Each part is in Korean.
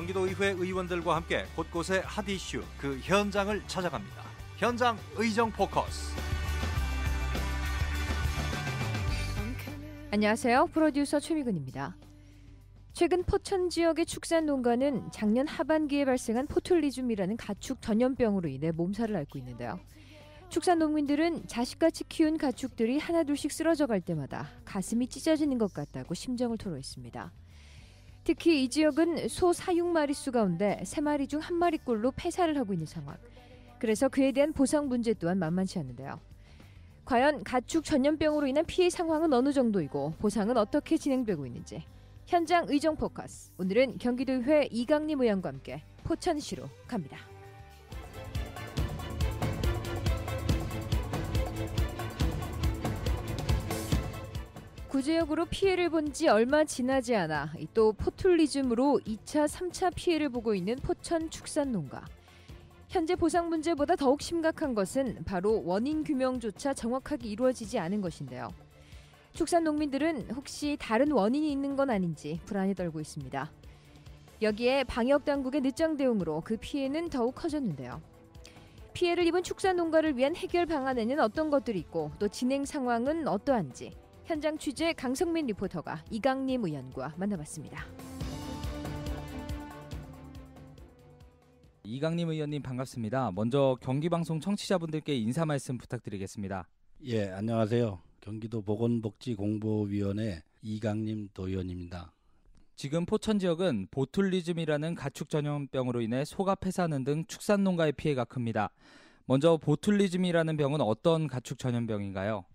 경기도의회 의원들과 함께 곳곳의 핫 이슈 그 현장을 찾아갑니다. 현장 의정 포커스. 안녕하세요. 프로듀서 최미근입니다. 최근 포천 지역의 축산 농가는 작년 하반기에 발생한 포툴리즘이라는 가축 전염병으로 인해 몸살을 앓고 있는데요. 축산 농민들은 자식같이 키운 가축들이 하나둘씩 쓰러져 갈 때마다 가슴이 찢어지는 것 같다고 심정을 토로했습니다. 특히 이 지역은 소 4-6마리수 가운데 3마리 중 1마리꼴로 폐사를 하고 있는 상황. 그래서 그에 대한 보상 문제 또한 만만치 않은데요. 과연 가축 전염병으로 인한 피해 상황은 어느 정도이고 보상은 어떻게 진행되고 있는지. 현장 의정 포커스. 오늘은 경기도의회 이강림 의원과 함께 포천시로 갑니다. 구제역으로 피해를 본 지 얼마 지나지 않아 또 포툴리즘으로 2차, 3차 피해를 보고 있는 포천 축산농가. 현재 보상 문제보다 더욱 심각한 것은 바로 원인 규명조차 정확하게 이루어지지 않은 것인데요. 축산 농민들은 혹시 다른 원인이 있는 건 아닌지 불안에 떨고 있습니다. 여기에 방역당국의 늦장 대응으로 그 피해는 더욱 커졌는데요. 피해를 입은 축산 농가를 위한 해결 방안에는 어떤 것들이 있고 또 진행 상황은 어떠한지 현장 취재 강성민 리포터가 이강림 의원과 만나봤습니다. 이강림 의원님 반갑습니다. 먼저 경기방송 청취자분들께 인사 말씀 부탁드리겠습니다. 예, 안녕하세요. 경기도 보건복지공보위원회 이강림 도의원입니다. 지금 포천 지역은 보툴리즘이라는 가축 전염병으로 인해 소가 폐사하는 등 축산농가의 피해가 큽니다. 먼저 보툴리즘이라는 병은 어떤 가축 전염병인가요?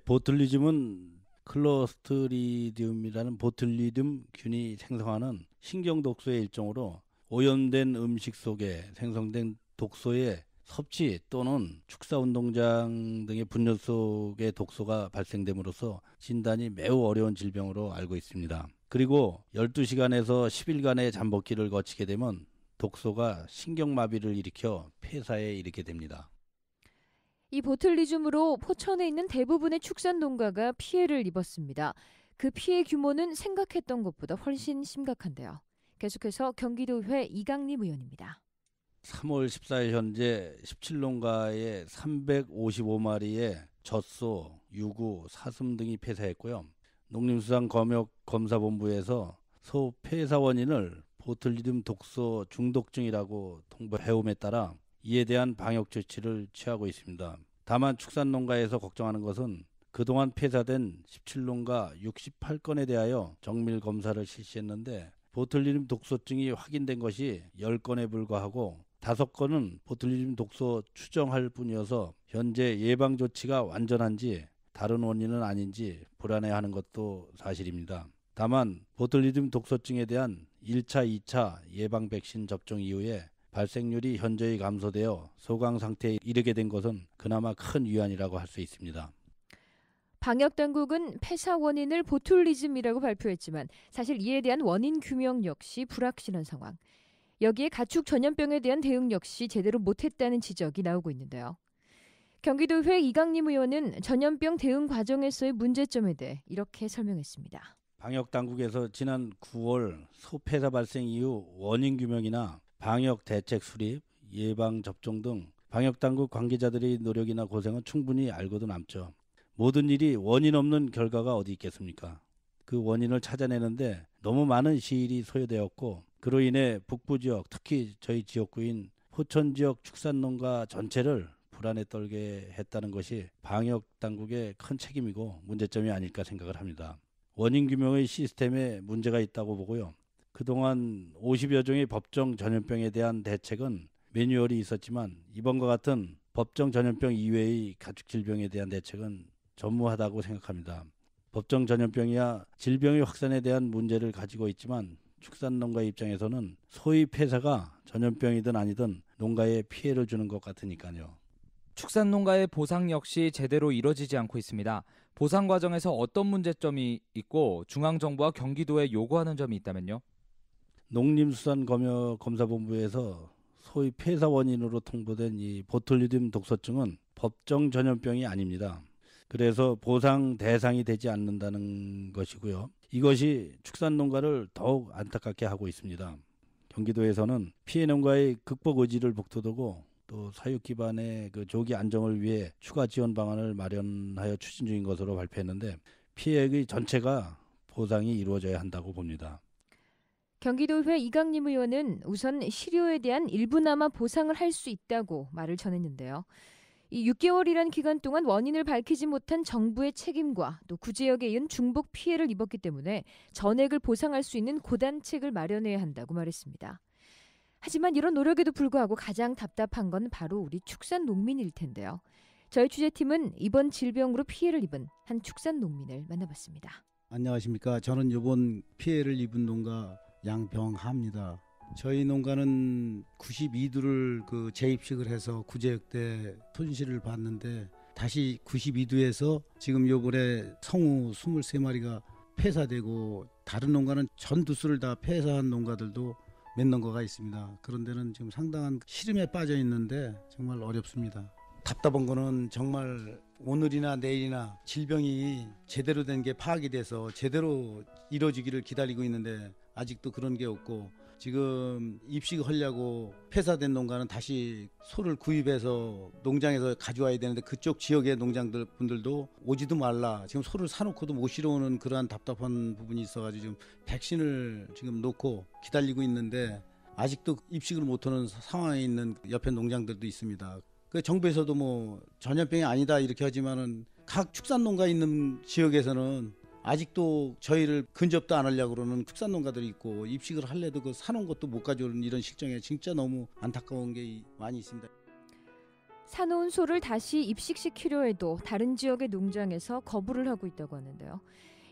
보툴리즘은 클로스트리디움이라는 보툴리즘 균이 생성하는 신경독소의 일종으로 오염된 음식 속에 생성된 독소의 섭취 또는 축사운동장 등의 분뇨 속에 독소가 발생됨으로써 진단이 매우 어려운 질병으로 알고 있습니다. 그리고 12시간에서 10일간의 잠복기를 거치게 되면 독소가 신경마비를 일으켜 폐사에 이르게 됩니다. 이 보툴리즘으로 포천에 있는 대부분의 축산 농가가 피해를 입었습니다. 그 피해 규모는 생각했던 것보다 훨씬 심각한데요. 계속해서 경기도의회 이강림 의원입니다. 3월 14일 현재 17농가의 355마리의 젖소, 유구, 사슴 등이 폐사했고요. 농림수산검역검사본부에서 소 폐사 원인을 보툴리즘 독소 중독증이라고 통보해옴에 따라 이에 대한 방역 조치를 취하고 있습니다. 다만 축산농가에서 걱정하는 것은 그동안 폐사된 17농가 68건에 대하여 정밀 검사를 실시했는데 보툴리즘 독소증이 확인된 것이 10건에 불과하고 5건은 보툴리즘 독소 추정할 뿐이어서 현재 예방 조치가 완전한지 다른 원인은 아닌지 불안해하는 것도 사실입니다. 다만 보툴리즘 독소증에 대한 1차, 2차 예방 백신 접종 이후에 발생률이 현저히 감소되어 소강 상태에 이르게 된 것은 그나마 큰 위안이라고 할 수 있습니다. 방역당국은 폐사 원인을 보툴리즘이라고 발표했지만 사실 이에 대한 원인 규명 역시 불확실한 상황. 여기에 가축 전염병에 대한 대응 역시 제대로 못했다는 지적이 나오고 있는데요. 경기도의회 이강림 의원은 전염병 대응 과정에서의 문제점에 대해 이렇게 설명했습니다. 방역당국에서 지난 9월 소 폐사 발생 이후 원인 규명이나 방역 대책 수립, 예방 접종 등 방역당국 관계자들의 노력이나 고생은 충분히 알고도 남죠. 모든 일이 원인 없는 결과가 어디 있겠습니까? 그 원인을 찾아내는데 너무 많은 시일이 소요되었고 그로 인해 북부 지역, 특히 저희 지역구인 포천 지역 축산농가 전체를 불안에 떨게 했다는 것이 방역당국의 큰 책임이고 문제점이 아닐까 생각을 합니다. 원인 규명의 시스템에 문제가 있다고 보고요. 그동안 50여 종의 법정 전염병에 대한 대책은 매뉴얼이 있었지만 이번과 같은 법정 전염병 이외의 가축 질병에 대한 대책은 전무하다고 생각합니다. 법정 전염병이야 질병의 확산에 대한 문제를 가지고 있지만 축산농가 입장에서는 소의 폐사가 전염병이든 아니든 농가에 피해를 주는 것 같으니까요. 축산농가의 보상 역시 제대로 이뤄지지 않고 있습니다. 보상 과정에서 어떤 문제점이 있고 중앙정부와 경기도에 요구하는 점이 있다면요? 농림수산검사본부에서 소위 폐사 원인으로 통보된 이 보툴리즘 독소증은 법정 전염병이 아닙니다. 그래서 보상 대상이 되지 않는다는 것이고요. 이것이 축산농가를 더욱 안타깝게 하고 있습니다. 경기도에서는 피해 농가의 극복 의지를 북돋우고 또 사육 기반의 그 조기 안정을 위해 추가 지원 방안을 마련하여 추진 중인 것으로 발표했는데 피해액의 전체가 보상이 이루어져야 한다고 봅니다. 경기도의회 이강림 의원은 우선 실효에 대한 일부나마 보상을 할 수 있다고 말을 전했는데요. 이 6개월이란 기간 동안 원인을 밝히지 못한 정부의 책임과 또 구제역에 이은 중복 피해를 입었기 때문에 전액을 보상할 수 있는 고단책을 마련해야 한다고 말했습니다. 하지만 이런 노력에도 불구하고 가장 답답한 건 바로 우리 축산 농민일 텐데요. 저희 취재팀은 이번 질병으로 피해를 입은 한 축산 농민을 만나봤습니다. 안녕하십니까. 저는 이번 피해를 입은 농가 양병하입니다. 저희 농가는 92두를 재입식을 해서 구제역 때 손실을 봤는데 다시 92두에서 지금 요번에 성우 23마리가 폐사되고 다른 농가는 전 두수를 다 폐사한 농가들도 몇 농가가 있습니다. 그런 데는 지금 상당한 시름에 빠져 있는데 정말 어렵습니다. 답답한 거는 정말 오늘이나 내일이나 질병이 제대로 된 게 파악이 돼서 제대로 이루어지기를 기다리고 있는데 아직도 그런 게 없고 지금 입식하려고 폐사된 농가는 다시 소를 구입해서 농장에서 가져와야 되는데 그쪽 지역의 농장들 분들도 오지도 말라. 지금 소를 사놓고도 못 실어오는 그러한 답답한 부분이 있어가지고 지금 백신을 지금 놓고 기다리고 있는데 아직도 입식을 못하는 상황에 있는 옆에 농장들도 있습니다. 그 정부에서도 뭐 전염병이 아니다 이렇게 하지만은 각 축산농가 있는 지역에서는 아직도 저희를 근접도 안 하려고 그러는 축산농가들이 있고 입식을 할래도 그 사놓은 것도 못 가져오는 이런 실정에 진짜 너무 안타까운 게 많이 있습니다. 사놓은 소를 다시 입식시키려 해도 다른 지역의 농장에서 거부를 하고 있다고 하는데요.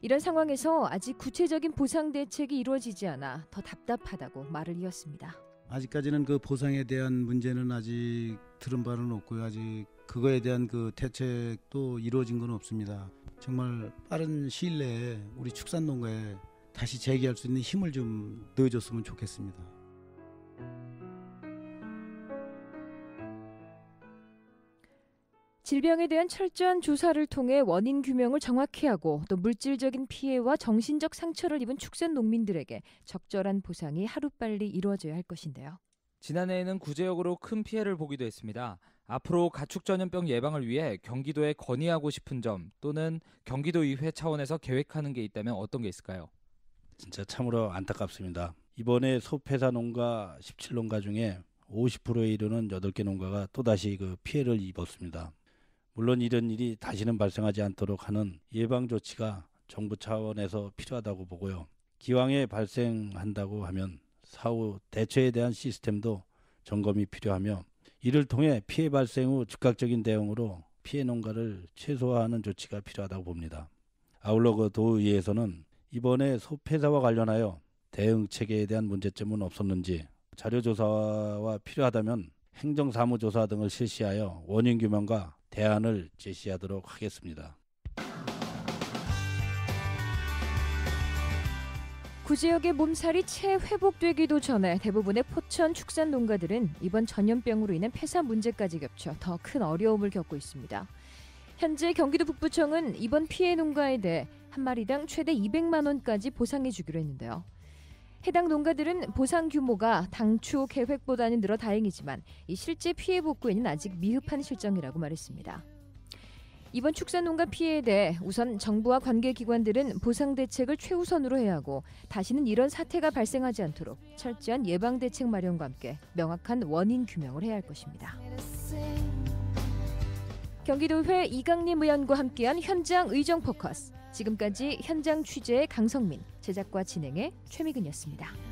이런 상황에서 아직 구체적인 보상 대책이 이루어지지 않아 더 답답하다고 말을 이었습니다. 아직까지는 그 보상에 대한 문제는 아직 들은 바는 없고요. 아직 그거에 대한 그 대책도 이루어진 건 없습니다. 정말 빠른 시일 내에 우리 축산농가에 다시 재기할 수 있는 힘을 좀 넣어줬으면 좋겠습니다. 질병에 대한 철저한 조사를 통해 원인 규명을 정확히 하고 또 물질적인 피해와 정신적 상처를 입은 축산 농민들에게 적절한 보상이 하루빨리 이루어져야 할 것인데요. 지난해에는 구제역으로 큰 피해를 보기도 했습니다. 앞으로 가축 전염병 예방을 위해 경기도에 건의하고 싶은 점 또는 경기도의회 차원에서 계획하는 게 있다면 어떤 게 있을까요? 진짜 참으로 안타깝습니다. 이번에 소 폐사 농가 17농가 중에 50%에 이르는 8개 농가가 또다시 그 피해를 입었습니다. 물론 이런 일이 다시는 발생하지 않도록 하는 예방 조치가 정부 차원에서 필요하다고 보고요. 기왕에 발생한다고 하면 사후 대처에 대한 시스템도 점검이 필요하며 이를 통해 피해 발생 후 즉각적인 대응으로 피해 농가를 최소화하는 조치가 필요하다고 봅니다. 아울러 그 도의회에서는 이번에 소 폐사와 관련하여 대응 체계에 대한 문제점은 없었는지 자료조사와 필요하다면 행정사무조사 등을 실시하여 원인 규명과 대안을 제시하도록 하겠습니다. 구제역의 몸살이 채 회복되기도 전에 대부분의 포천 축산 농가들은 이번 전염병으로 인한 폐사 문제까지 겹쳐 더 큰 어려움을 겪고 있습니다. 현재 경기도 북부청은 이번 피해 농가에 대해 한 마리당 최대 200만 원까지 보상해 주기로 했는데요. 해당 농가들은 보상 규모가 당초 계획보다는 늘어 다행이지만 이 실제 피해 복구에는 아직 미흡한 실정이라고 말했습니다. 이번 축산농가 피해에 대해 우선 정부와 관계기관들은 보상 대책을 최우선으로 해야 하고 다시는 이런 사태가 발생하지 않도록 철저한 예방 대책 마련과 함께 명확한 원인 규명을 해야 할 것입니다. 경기도의회 이강림 의원과 함께한 현장 의정 포커스. 지금까지 현장 취재의 강성민, 제작과 진행의 최미근이었습니다.